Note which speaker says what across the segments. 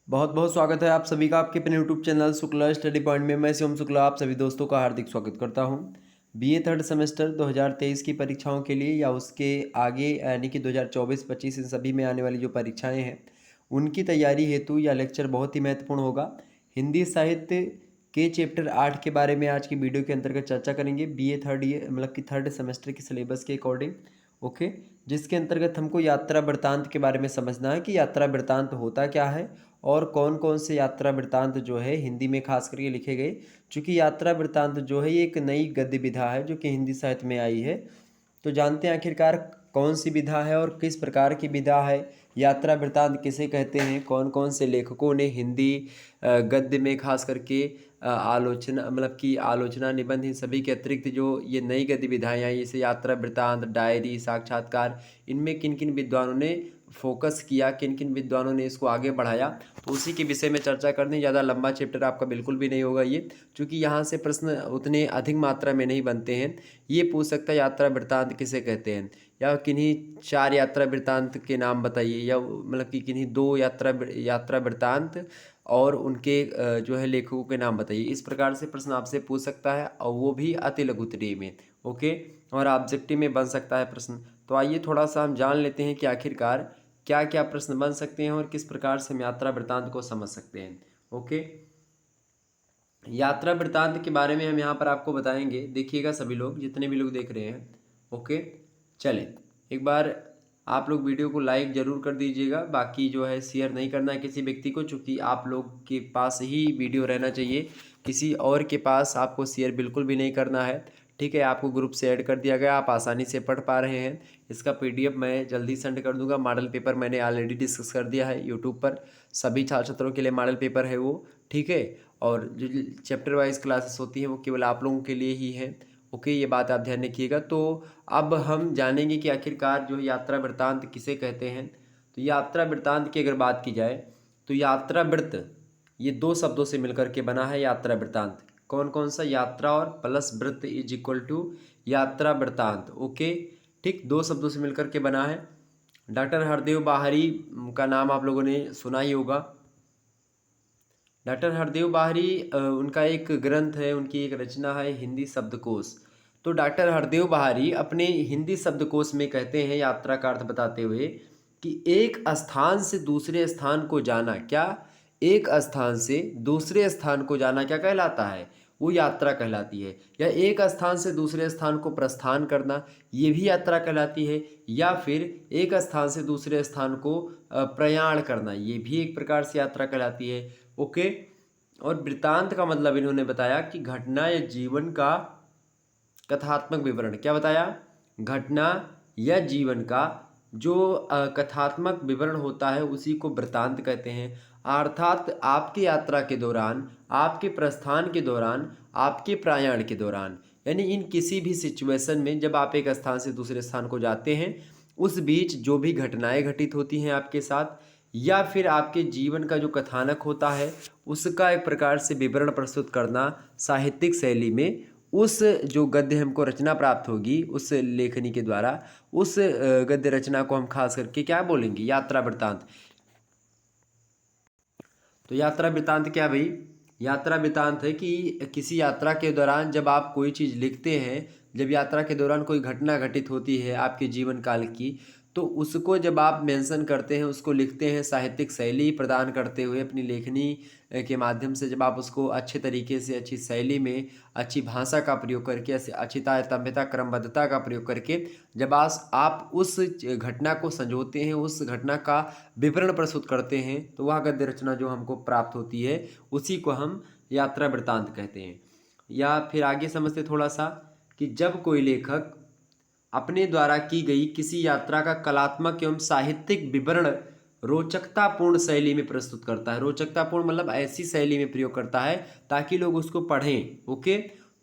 Speaker 1: बहुत बहुत स्वागत है आप सभी का आपके अपने YouTube channel Shukla study point में। मैं शिवम शुक्ला आप सभी दोस्तों का हार्दिक स्वागत करता हूं। बीए थर्ड सेमेस्टर 2023 की परीक्षाओं के लिए या उसके आगे यानी कि 2024-25 इन सभी में आने वाली जो परीक्षाएं हैं उनकी तैयारी हेतु यह लेक्चर बहुत ही महत्वपूर्ण होगा। हिंदी साहित्य के चैप्टर 8 के बारे में आज की वीडियो के अंतर्गत चर्चा करेंगे। बीए थर्ड ईयर मतलब कि थर्ड सेमेस्टर के सिलेबस के अकॉर्डिंग। ओके, जिसके अंतर्गत हमको यात्रा वृत्तांत के बारे में समझना है कि यात्रा वृत्तांत होता क्या है और कौन कौन से यात्रा वृत्तांत जो है हिंदी में खास करके लिखे गए। चूँकि यात्रा वृत्तांत जो है ये एक नई गद्य विधा है जो कि हिंदी साहित्य में आई है। तो जानते हैं आखिरकार कौन सी विधा है और किस प्रकार की विधा है, यात्रा वृत्तांत किसे कहते हैं, कौन कौन से लेखकों ने हिंदी गद्य में खास करके आलोचना मतलब कि आलोचना निबंध इन सभी के अतिरिक्त जो ये नई गद्य विधाएँ आई जैसे यात्रा वृत्तांत, डायरी, साक्षात्कार, इनमें किन किन विद्वानों ने फोकस किया, किन किन विद्वानों ने इसको आगे बढ़ाया, तो उसी के विषय में चर्चा करनी। ज़्यादा लंबा चैप्टर आपका बिल्कुल भी नहीं होगा ये, क्योंकि यहाँ से प्रश्न उतने अधिक मात्रा में नहीं बनते हैं। ये पूछ सकता है यात्रा वृत्तांत किसे कहते हैं, या किन्हीं 4 यात्रा वृत्तांत के नाम बताइए, या मतलब कि किन्हीं 2 यात्रा वृत्तांत और उनके जो है लेखकों के नाम बताइए। इस प्रकार से प्रश्न आपसे पूछ सकता है और वो भी अति लघुत्तरीय में। ओके, और ऑब्जेक्टिव में बन सकता है प्रश्न। तो आइए थोड़ा सा हम जान लेते हैं कि आखिरकार क्या क्या प्रश्न बन सकते हैं और किस प्रकार से हम यात्रा वृत्तांत को समझ सकते हैं। ओके, यात्रा वृत्तांत के बारे में हम यहाँ पर आपको बताएंगे। देखिएगा सभी लोग, जितने भी लोग देख रहे हैं। ओके, चलें एक बार आप लोग वीडियो को लाइक ज़रूर कर दीजिएगा। बाकी जो है शेयर नहीं करना है किसी व्यक्ति को, चूँकि आप लोग के पास ही वीडियो रहना चाहिए, किसी और के पास आपको शेयर बिल्कुल भी नहीं करना है। ठीक है, आपको ग्रुप से ऐड कर दिया गया, आप आसानी से पढ़ पा रहे हैं। इसका पीडीएफ मैं जल्दी सेंड कर दूंगा। मॉडल पेपर मैंने ऑलरेडी डिस्कस कर दिया है यूट्यूब पर, सभी छात्र छात्रों के लिए मॉडल पेपर है वो। ठीक है, और जो चैप्टर वाइज क्लासेस होती हैं वो केवल आप लोगों के लिए ही है। ओके, ये बात आप ध्यान रखिएगा। तो अब हम जानेंगे कि आखिरकार जो यात्रा वृत्तांत किसे कहते हैं। तो यात्रा वृत्तांत की अगर बात की जाए तो यात्रा वृत्त ये 2 शब्दों से मिलकर के बना है यात्रा वृत्तांत। कौन कौन सा? यात्रा और प्लस वृत्त इज इक्वल टू यात्रा वृत्तांत। ओके, ठीक, 2 शब्दों से मिलकर के बना है। डॉक्टर हरदेव बाहरी का नाम आप लोगों ने सुना ही होगा। डॉक्टर हरदेव बाहरी उनका एक ग्रंथ है, उनकी एक रचना है हिंदी शब्दकोश। तो डॉक्टर हरदेव बाहरी अपने हिंदी शब्दकोश में कहते हैं यात्रा का अर्थ बताते हुए कि एक स्थान से दूसरे स्थान को जाना। क्या? एक स्थान से दूसरे स्थान को जाना क्या कहलाता है? वो यात्रा कहलाती है। या एक स्थान से दूसरे स्थान को प्रस्थान करना, ये भी यात्रा कहलाती है। या फिर एक स्थान से दूसरे स्थान को प्रयाण करना, ये भी एक प्रकार से यात्रा कहलाती है। ओके, और वृत्तांत का मतलब इन्होंने बताया कि घटना या जीवन का कथात्मक विवरण। क्या बताया? घटना या जीवन का जो कथात्मक विवरण होता है उसी को वृत्तांत कहते हैं। अर्थात आपकी यात्रा के दौरान, आपके प्रस्थान के दौरान, आपके प्रयाण के दौरान, यानी इन किसी भी सिचुएशन में जब आप एक स्थान से दूसरे स्थान को जाते हैं, उस बीच जो भी घटनाएं घटित होती हैं आपके साथ, या फिर आपके जीवन का जो कथानक होता है उसका एक प्रकार से विवरण प्रस्तुत करना साहित्यिक शैली में। उस जो गद्य हमको रचना प्राप्त होगी उस लेखनी के द्वारा, उस गद्य रचना को हम खास करके क्या बोलेंगे? यात्रा वृत्तांत। तो यात्रा वृत्तांत क्या भाई? यात्रा वृत्तांत है कि किसी यात्रा के दौरान जब आप कोई चीज़ लिखते हैं, जब यात्रा के दौरान कोई घटना घटित होती है आपके जीवन काल की, तो उसको जब आप मेंशन करते हैं, उसको लिखते हैं साहित्यिक शैली प्रदान करते हुए अपनी लेखनी के माध्यम से, जब आप उसको अच्छे तरीके से, अच्छी शैली में, अच्छी भाषा का प्रयोग करके, अच्छिता, तम्यता, क्रमबद्धता का प्रयोग करके जब आप उस घटना को संजोते हैं, उस घटना का विवरण प्रस्तुत करते हैं, तो वह गद्य रचना जो हमको प्राप्त होती है उसी को हम यात्रा वृत्तांत कहते हैं। या फिर आगे समझते थोड़ा सा कि जब कोई लेखक अपने द्वारा की गई किसी यात्रा का कलात्मक एवं साहित्यिक विवरण रोचकतापूर्ण शैली में प्रस्तुत करता है। रोचकतापूर्ण मतलब ऐसी शैली में प्रयोग करता है ताकि लोग उसको पढ़ें। ओके,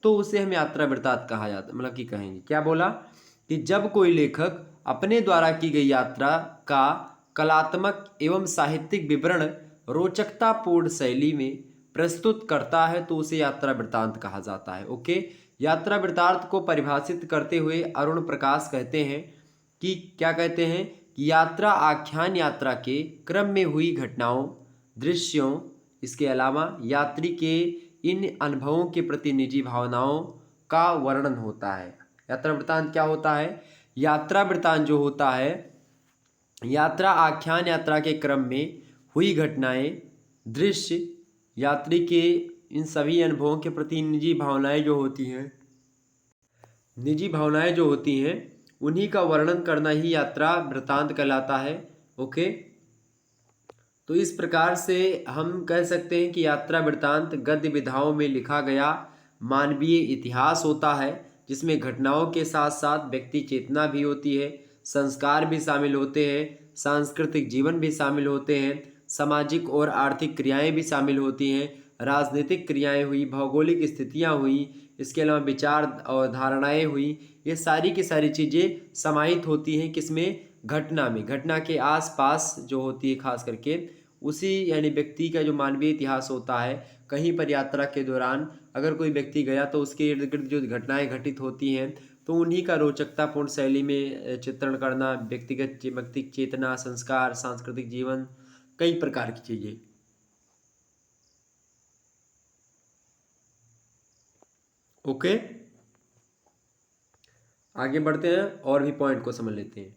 Speaker 1: तो उसे हम यात्रा वृत्तांत कहा जाता, मतलब कि कहेंगे। क्या बोला? कि जब कोई लेखक अपने द्वारा की गई यात्रा का कलात्मक एवं साहित्यिक विवरण रोचकतापूर्ण शैली में प्रस्तुत करता है तो उसे यात्रा वृत्तांत कहा जाता है। ओके, यात्रा वृत्तांत को परिभाषित करते हुए अरुण प्रकाश कहते हैं कि क्या कहते हैं कि यात्रा आख्यान यात्रा के क्रम में हुई घटनाओं, दृश्यों, इसके अलावा यात्री के इन अनुभवों के प्रति निजी भावनाओं का वर्णन होता है। यात्रा वृत्तांत क्या होता है? यात्रा वृत्तांत जो होता है, यात्रा आख्यान, यात्रा के क्रम में हुई घटनाएं, दृश्य, यात्री के इन सभी अनुभवों के प्रति निजी भावनाएं जो होती हैं, उन्हीं का वर्णन करना ही यात्रा वृत्तांत कहलाता है। ओके, तो इस प्रकार से हम कह सकते हैं कि यात्रा वृत्तांत गद्य विधाओं में लिखा गया मानवीय इतिहास होता है, जिसमें घटनाओं के साथ साथ व्यक्ति चेतना भी होती है, संस्कार भी शामिल होते हैं, सांस्कृतिक जीवन भी शामिल होते हैं, सामाजिक और आर्थिक क्रियाएं भी शामिल होती हैं, राजनीतिक क्रियाएं हुई, भौगोलिक स्थितियां हुई, इसके अलावा विचार और धारणाएं हुई। ये सारी की सारी चीज़ें समाहित होती हैं किसमें? घटना में। घटना के आसपास जो होती है खास करके उसी यानी व्यक्ति का जो मानवीय इतिहास होता है, कहीं पर यात्रा के दौरान अगर कोई व्यक्ति गया तो उसके इर्द गिर्द जो घटनाएं घटित होती हैं तो उन्हीं का रोचकतापूर्ण शैली में चित्रण करना, व्यक्तिगत चेतना, संस्कार, सांस्कृतिक जीवन, कई प्रकार की चीज़ें। ओके, आगे बढ़ते हैं और भी पॉइंट को समझ लेते हैं।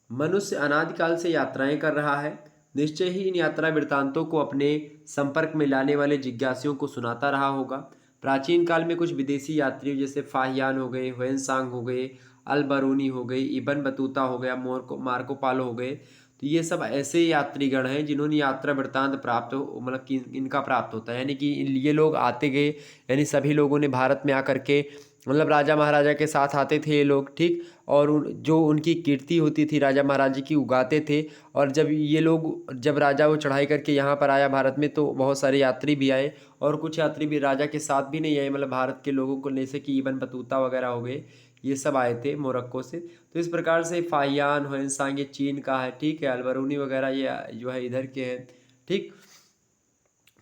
Speaker 1: मनुष्य अनादिकाल से यात्राएं कर रहा है, निश्चय ही इन यात्रा वृत्तांतों को अपने संपर्क में लाने वाले जिज्ञासुओं को सुनाता रहा होगा। प्राचीन काल में कुछ विदेशी यात्रियों जैसे फाहियान हो गए, ह्वेनसांग हो गए, अल-बरूनी हो गई, इब्न बतूता हो गया, मार्को पालो हो गए, तो ये सब ऐसे यात्रीगण हैं जिन्होंने यात्रा वृत्तांत प्राप्त मतलब कि इनका प्राप्त होता है, यानी कि ये लोग आते गए, यानी सभी लोगों ने भारत में आकर के मतलब राजा महाराजा के साथ आते थे ये लोग, ठीक, और जो उनकी कीर्ति होती थी राजा महाराजा की उगाते थे। और जब राजा वो चढ़ाई करके यहाँ पर आया भारत में तो बहुत सारे यात्री भी आए, और कुछ यात्री भी राजा के साथ भी नहीं आए, मतलब भारत के लोगों को, जैसे कि इब्न बतूता वगैरह हो गए, ये सब आए थे मोरक्को से। तो इस प्रकार से फाहियान, ह्वेनसांग ये चीन का है, ठीक है, अल-बरूनी वगैरह ये जो है इधर के हैं, ठीक।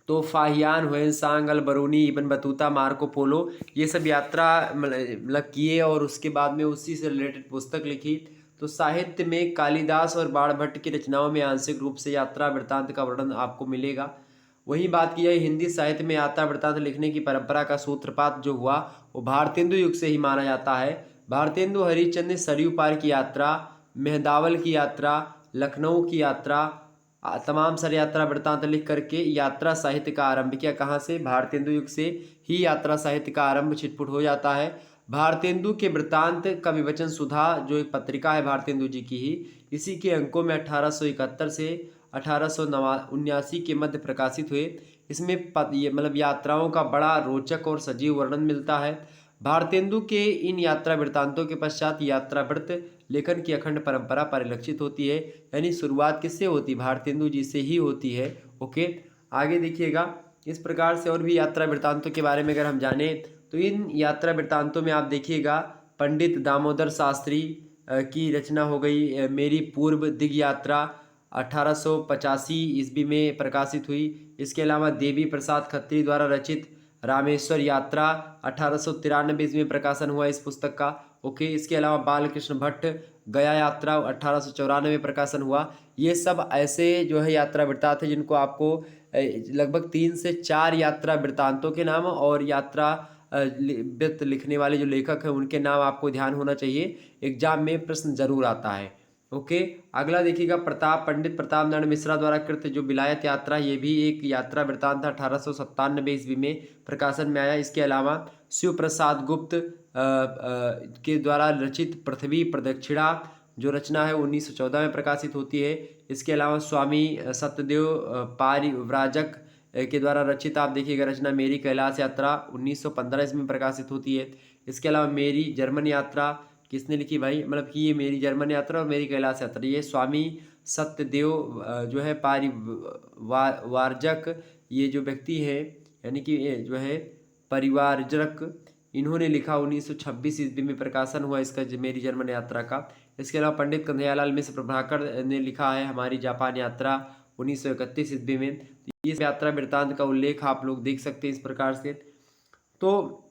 Speaker 1: तो Fahien, Hiuen Tsang, Al Biruni, Ibn Battuta, Marco Polo ये सब यात्रा मतलब किए और उसके बाद में उसी से रिलेटेड पुस्तक लिखी। तो साहित्य में कालिदास और बाणभट्ट की रचनाओं में आंशिक रूप से यात्रा वृत्तांत का वर्णन आपको मिलेगा। वहीं बात की जाए हिंदी साहित्य में यात्रा वृत्तांत लिखने की परंपरा का सूत्रपात जो हुआ वो भारतेंदु युग से ही माना जाता है। भारतेंदु हरिश्चंद्र ने सरयू पार की यात्रा, मेहदावल की यात्रा, लखनऊ की यात्रा, तमाम सारे यात्रा वृत्तांत लिख करके यात्रा साहित्य का आरंभ किया। कहाँ से? भारतेंदु युग से ही यात्रा साहित्य का आरंभ छिटपुट हो जाता है। भारतेंदु के वृत्तांत का विवचन सुधा जो एक पत्रिका है भारतेंदु जी की ही, इसी के अंकों में 1871 से 1879 के मध्य प्रकाशित हुए। इसमें ये मतलब यात्राओं का बड़ा रोचक और सजीव वर्णन मिलता है। भारतेंदु के इन यात्रा वृत्तांतों के पश्चात यात्रा वृत्त लेखन की अखंड परंपरा परिलक्षित होती है, यानी शुरुआत किससे होती? भारतेंदु जी से ही होती है। ओके, आगे देखिएगा। इस प्रकार से और भी यात्रा वृत्तांतों के बारे में अगर हम जाने तो इन यात्रा वृत्तांतों में आप देखिएगा पंडित दामोदर शास्त्री की रचना हो गई मेरी पूर्व दिग यात्रा, 1885 ईस्वी में प्रकाशित हुई। इसके अलावा देवी प्रसाद खत्री द्वारा रचित रामेश्वर यात्रा 1893 ईस्वी में प्रकाशन हुआ इस पुस्तक का। ओके, इसके अलावा बालकृष्ण भट्ट गया यात्रा 1894 में प्रकाशन हुआ। ये सब ऐसे जो है यात्रा वृत्तांत है जिनको आपको लगभग 3 से 4 यात्रा वृत्तांतों के नाम और यात्रा वृत्त लिखने वाले जो लेखक हैं उनके नाम आपको ध्यान होना चाहिए, एग्जाम में प्रश्न जरूर आता है। ओके, अगला देखिएगा पंडित प्रताप नारायण मिश्रा द्वारा कृत जो विलायत यात्रा, ये भी एक यात्रा वृत्तांत था, 1897 ईस्वी में प्रकाशन में आया। इसके अलावा शिव प्रसाद गुप्त के द्वारा रचित पृथ्वी प्रदक्षिणा जो रचना है 1914 में प्रकाशित होती है। इसके अलावा स्वामी सत्यदेव पारिव्राजक के द्वारा रचित आप देखिएगा रचना मेरी कैलाश यात्रा 1915 ईस्वी में प्रकाशित होती है। इसके अलावा मेरी जर्मन यात्रा किसने लिखी भाई? मतलब कि ये मेरी जर्मन यात्रा और मेरी कैलाश यात्रा ये स्वामी सत्यदेव जो है पारिवारजक ये जो व्यक्ति है यानी कि जो है परिवारजक, इन्होंने लिखा 1926 ईस्वी में प्रकाशन हुआ इसका मेरी जर्मन यात्रा का। इसके अलावा पंडित कन्हैयालाल मिश्र प्रभाकर ने लिखा है हमारी जापान यात्रा 1931 ईस्वी में। तो इस यात्रा वृत्तांत का उल्लेख आप लोग देख सकते हैं इस प्रकार से। तो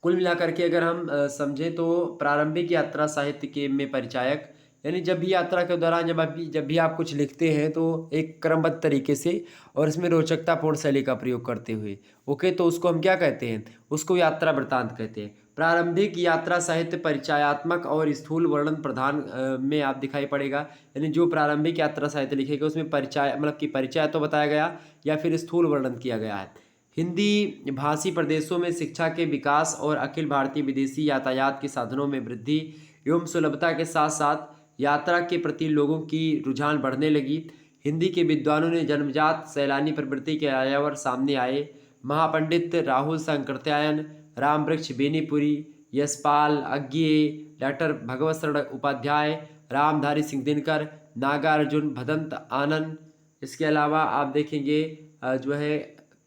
Speaker 1: कुल मिलाकर के अगर हम समझें तो प्रारंभिक यात्रा साहित्य के में परिचायक यानी जब भी यात्रा के दौरान जब भी आप कुछ लिखते हैं तो एक क्रमबद्ध तरीके से और इसमें रोचकतापूर्ण शैली का प्रयोग करते हुए। ओके, तो उसको हम क्या कहते हैं? उसको यात्रा वृत्तांत कहते हैं। प्रारंभिक यात्रा साहित्य परिचयात्मक और स्थूल वर्णन प्रधान में आप दिखाई पड़ेगा। यानी जो प्रारंभिक यात्रा साहित्य लिखे गए उसमें परिचय मतलब कि परिचय तो बताया गया या फिर स्थूल वर्णन किया गया है। हिंदी भाषी प्रदेशों में शिक्षा के विकास और अखिल भारतीय विदेशी यातायात के साधनों में वृद्धि एवं सुलभता के साथ साथ यात्रा के प्रति लोगों की रुझान बढ़ने लगी। हिंदी के विद्वानों ने जन्मजात सैलानी प्रवृत्ति के आयावर सामने आए। महापंडित राहुल सांकृत्यायन, रामवृक्ष बेनीपुरी, यशपाल अज्ञेय, डॉक्टर भगवत शरण उपाध्याय, रामधारी सिंह दिनकर, नागार्जुन भदंत आनंद, इसके अलावा आप देखेंगे जो है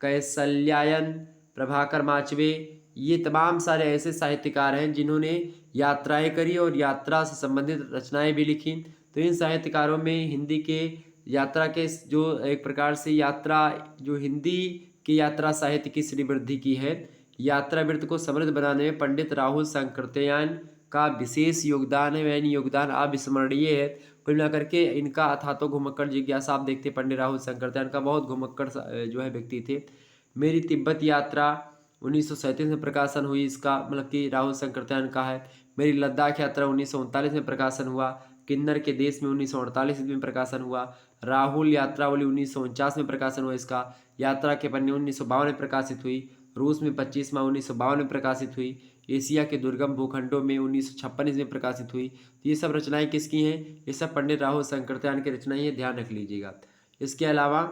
Speaker 1: कैसल्यायन, प्रभाकर माचवे, ये तमाम सारे ऐसे साहित्यकार हैं जिन्होंने यात्राएं करी और यात्रा से संबंधित रचनाएं भी लिखी। तो इन साहित्यकारों में हिंदी के यात्रा के जो एक प्रकार से यात्रा जो हिंदी की यात्रा साहित्य की श्रीवृद्धि की है, यात्रा वृत्त को समृद्ध बनाने में पंडित राहुल सांकृत्यायन का विशेष योगदान है। यानी योगदान अविस्मरणीय है। कुल मिलाकर के इनका अथातो घुमक्कड़ जिज्ञासा आप देखते पंडित राहुल सांकृत्यायन का बहुत घुमक्कड़ जो है व्यक्ति थे। मेरी तिब्बत यात्रा 1937 में प्रकाशन हुई, इसका मतलब कि राहुल सांकृत्यायन का है। मेरी लद्दाख यात्रा 1939 में प्रकाशन हुआ। किन्नर के देश में 1948 में प्रकाशन हुआ। राहुल यात्रावली 1949 में प्रकाशन हुआ इसका। यात्रा के पन्ने 1952 में प्रकाशित हुई। रूस में 25 माह 1952 में प्रकाशित हुई। एशिया के दुर्गम भूखंडों में 1956 में प्रकाशित हुई। तो ये सब रचनाएं किसकी हैं? ये सब पंडित राहुल सांकृत्यायन की रचनाएं हैं, ध्यान रख लीजिएगा। इसके अलावा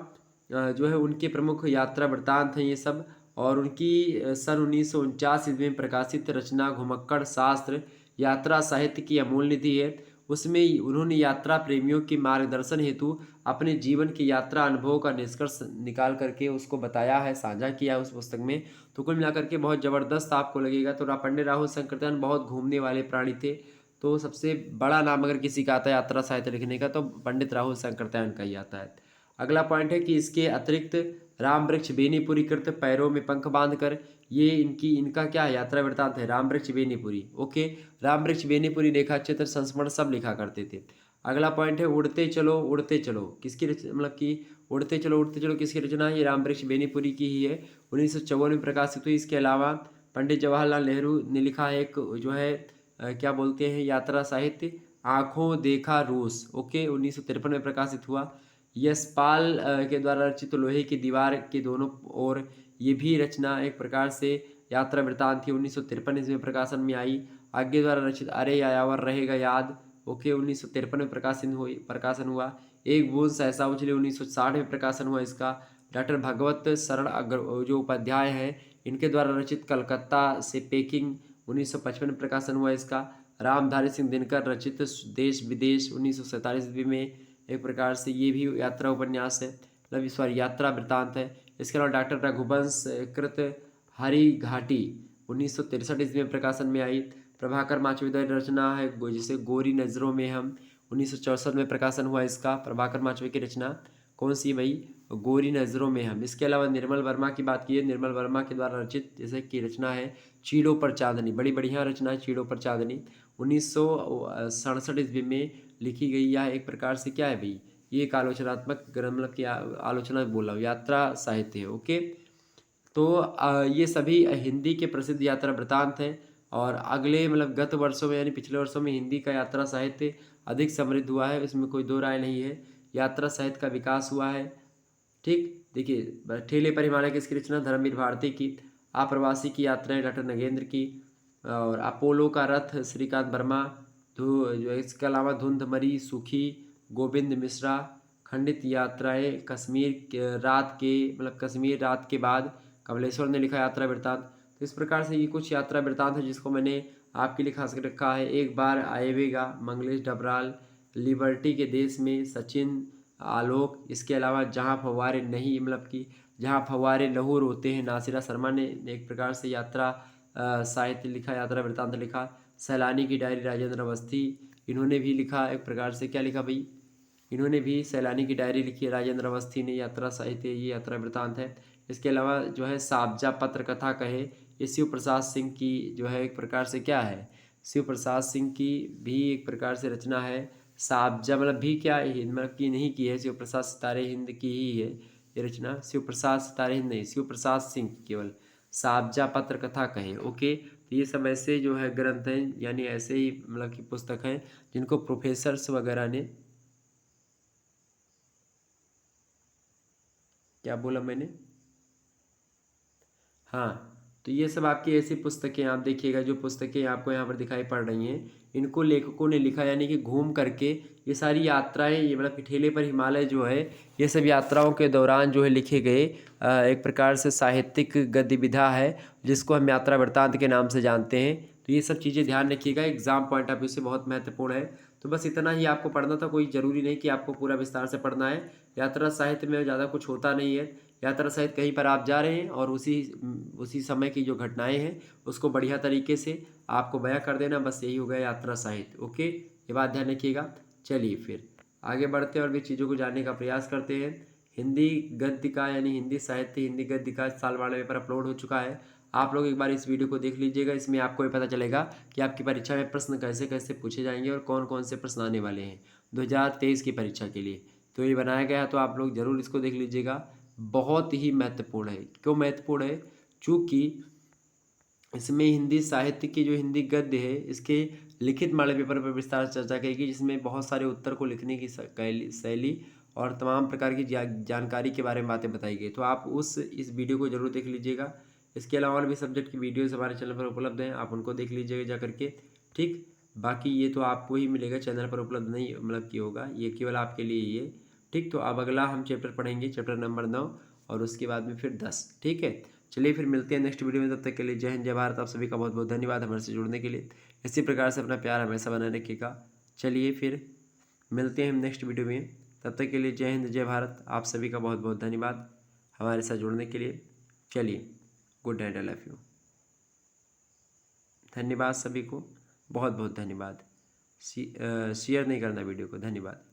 Speaker 1: जो है उनके प्रमुख यात्रा वृत्तांत हैं ये सब। और उनकी सन 1949 ईस्वी में प्रकाशित रचना घुमक्कड़ शास्त्र यात्रा साहित्य की अमूल्य निधि है। उसमें उन्होंने यात्रा प्रेमियों के मार्गदर्शन हेतु अपने जीवन के यात्रा अनुभव का निष्कर्ष निकाल करके उसको बताया है, साझा किया है उस पुस्तक में। तो कुल मिलाकर के बहुत ज़बरदस्त आपको लगेगा। तो पंडित राहुल सांकृत्यायन बहुत घूमने वाले प्राणी थे। तो सबसे बड़ा नाम अगर किसी का आता है यात्रा साहित्य लिखने का तो पंडित राहुल सांकृत्यायन का ही आता है। अगला पॉइंट है कि इसके अतिरिक्त रामवृक्ष बेनीपुरी कृत पैरों में पंख बांधकर, ये इनका क्या है? यात्रा वृत्तांत है रामवृक्ष बेनीपुरी। ओके, रामवृक्ष बेनीपुरी रेखा चित्र संस्मरण सब लिखा करते थे। अगला पॉइंट है उड़ते चलो किसकी मतलब कि उड़ते चलो किसकी रचना है? ये रामवृक्ष बेनीपुरी की ही है, 1954 में प्रकाशित हुई। इसके अलावा पंडित जवाहरलाल नेहरू ने लिखा है एक जो है क्या बोलते हैं यात्रा साहित्य, आँखों देखा रूस। ओके, 1953 में प्रकाशित हुआ। यशपाल के द्वारा रचित लोहे की दीवार के दोनों ओर, ये भी रचना एक प्रकार से यात्रा वृत्तांत थी, 1953 ईस्वी में प्रकाशन में आई। आज्ञे द्वारा रचित अरे यायावर रहेगा याद। ओके, 1953 में प्रकाशन हुआ। एक बूंद सहसा उछले 1960 में प्रकाशन हुआ इसका। डॉक्टर भगवत शरण जो उपाध्याय हैं इनके द्वारा रचित कलकत्ता से पेकिंग 1955 में प्रकाशन हुआ इसका। रामधारी सिंह दिनकर रचित देश विदेश 1947 ईस्वी में एक प्रकार से ये भी यात्रा उपन्यास है, मतलब सॉरी यात्रा वृत्तांत है। इसके अलावा डॉक्टर रघुवंश कृत हरि घाटी 1963 ईस्वी में प्रकाशन में आई। प्रभाकर माचवे रचना है जिसे गोरी नज़रों में हम, 1964 में प्रकाशन हुआ इसका। प्रभाकर माचवे की रचना कौन सी भाई? गोरी नज़रों में हम। इसके अलावा निर्मल वर्मा की बात की है, निर्मल वर्मा के द्वारा रचित जैसे की रचना है चीड़ों पर चांदनी, बड़ी बढ़िया रचना है चीड़ों पर चांदनी, 1967 ईस्वी में लिखी गई। यह एक प्रकार से क्या है भाई? ये एक आलोचनात्मक मतलब की आलोचना बोल रहा हूँ, यात्रा साहित्य है। ओके, तो ये सभी हिंदी के प्रसिद्ध यात्रा वृत्तांत हैं। और अगले मतलब गत वर्षों में यानी पिछले वर्षों में हिंदी का यात्रा साहित्य अधिक समृद्ध हुआ है, इसमें कोई दो राय नहीं है। यात्रा साहित्य का विकास हुआ है। ठीक, देखिए ठेले पर हिमालय किसकी रचना? धर्मवीर भारती की। आप्रवासी की यात्राएं डॉक्टर नगेंद्र की। और अपोलो का रथ श्रीकांत वर्मा। जो इसके अलावा धुंधमरी सुखी गोविंद मिश्रा। खंडित यात्राएं कश्मीर रात के बाद कमलेश्वर ने लिखा यात्रा वृत्तांत। तो इस प्रकार से ये कुछ यात्रा वृत्तांत है जिसको मैंने आपके लिए खास कर रखा है। एक बार आएगा मंगलेश डबराल, लिबर्टी के देश में सचिन आलोक। इसके अलावा जहाँ फव्वारे नहीं मतलब कि जहाँ फव्वारे लहू रोते हैं, नासिरा शर्मा ने एक प्रकार से यात्रा साहित्य लिखा, यात्रा वृत्तांत लिखा। सैलानी की डायरी राजेंद्र अवस्थी, इन्होंने भी लिखा एक प्रकार से क्या लिखा भाई? इन्होंने भी सैलानी की डायरी लिखी है राजेंद्र अवस्थी ने, यात्रा साहित्य ये यात्रा वृत्तांत है। इसके अलावा जो है साबजा पत्र कथा कहे, ये शिव प्रसाद सिंह की जो है एक प्रकार से क्या है? शिव प्रसाद सिंह की भी एक प्रकार से रचना है साहबजा मतलब भी क्या है, मतलब की नहीं की है, शिव प्रसाद सितारे हिंद की ही है ये रचना। शिव प्रसाद सितारे हिंद नहीं, शिव प्रसाद सिंह केवल साहबजा पत्र कथा कहें। ओके, तो ये सब ऐसे जो है ग्रंथ हैं, यानी ऐसे ही मतलब की पुस्तक हैं जिनको प्रोफेसर्स वगैरह ने, क्या बोला मैंने, हाँ, तो ये सब आपकी ऐसी पुस्तकें आप देखिएगा, जो पुस्तकें आपको यहाँ पर दिखाई पड़ रही हैं, इनको लेखकों ने लिखा, यानी कि घूम करके ये सारी यात्राएं, ये मतलब कि ठेले पर हिमालय जो है, ये सब यात्राओं के दौरान जो है लिखे गए एक प्रकार से साहित्यिक गद्य विधा है, जिसको हम यात्रा वृत्तांत के नाम से जानते हैं। तो ये सब चीज़ें ध्यान रखिएगा, एग्जाम पॉइंट ऑफ व्यू से बहुत महत्वपूर्ण है। तो बस इतना ही आपको पढ़ना था, कोई ज़रूरी नहीं कि आपको पूरा विस्तार से पढ़ना है। यात्रा साहित्य में ज़्यादा कुछ होता नहीं है। यात्रा सहित कहीं पर आप जा रहे हैं और उसी समय की जो घटनाएं हैं उसको बढ़िया तरीके से आपको बयां कर देना, बस यही हो गया यात्रा साहित्य। ओके, ये बात ध्यान रखिएगा। चलिए फिर आगे बढ़ते हैं और भी चीज़ों को जानने का प्रयास करते हैं। हिंदी गद्य का, यानी हिंदी साहित्य हिंदी गद्य का साल वाला पेपर अपलोड हो चुका है। आप लोग एक बार इस वीडियो को देख लीजिएगा, इसमें आपको ये पता चलेगा कि आपकी परीक्षा में प्रश्न कैसे कैसे पूछे जाएंगे और कौन कौन से प्रश्न आने वाले हैं 2023 की परीक्षा के लिए। तो ये बनाया गया है, तो आप लोग ज़रूर इसको देख लीजिएगा। बहुत ही महत्वपूर्ण है। क्यों महत्वपूर्ण है? चूँकि इसमें हिंदी साहित्य की जो हिंदी गद्य है, इसके लिखित मॉडल पेपर पर विस्तार से चर्चा करेगी, जिसमें बहुत सारे उत्तर को लिखने की शैली और तमाम प्रकार की जानकारी के बारे में बातें बताई गई। तो आप इस वीडियो को जरूर देख लीजिएगा। इसके अलावा और भी सब्जेक्ट की वीडियोस हमारे चैनल पर उपलब्ध हैं, आप उनको देख लीजिएगा जा करके। ठीक, बाकी ये तो आपको ही मिलेगा, चैनल पर उपलब्ध नहीं मतलब कि होगा, ये केवल आपके लिए ही है। ठीक, तो अब अगला हम चैप्टर पढ़ेंगे, चैप्टर नंबर 9, और उसके बाद में फिर 10। ठीक है, चलिए फिर मिलते हैं नेक्स्ट वीडियो में। तब तक के लिए जय हिंद जय भारत। आप सभी का बहुत बहुत धन्यवाद हमारे से जुड़ने के लिए। इसी प्रकार से अपना प्यार हमेशा बनाए रखिएगा। चलिए फिर मिलते हैं हम नेक्स्ट वीडियो में। तब तक के लिए जय हिंद जय भारत। आप सभी का बहुत बहुत धन्यवाद हमारे साथ जुड़ने के लिए। चलिए, good night, I love you. धन्यवाद सभी को, बहुत बहुत धन्यवाद। शेयर नहीं करना वीडियो को। धन्यवाद।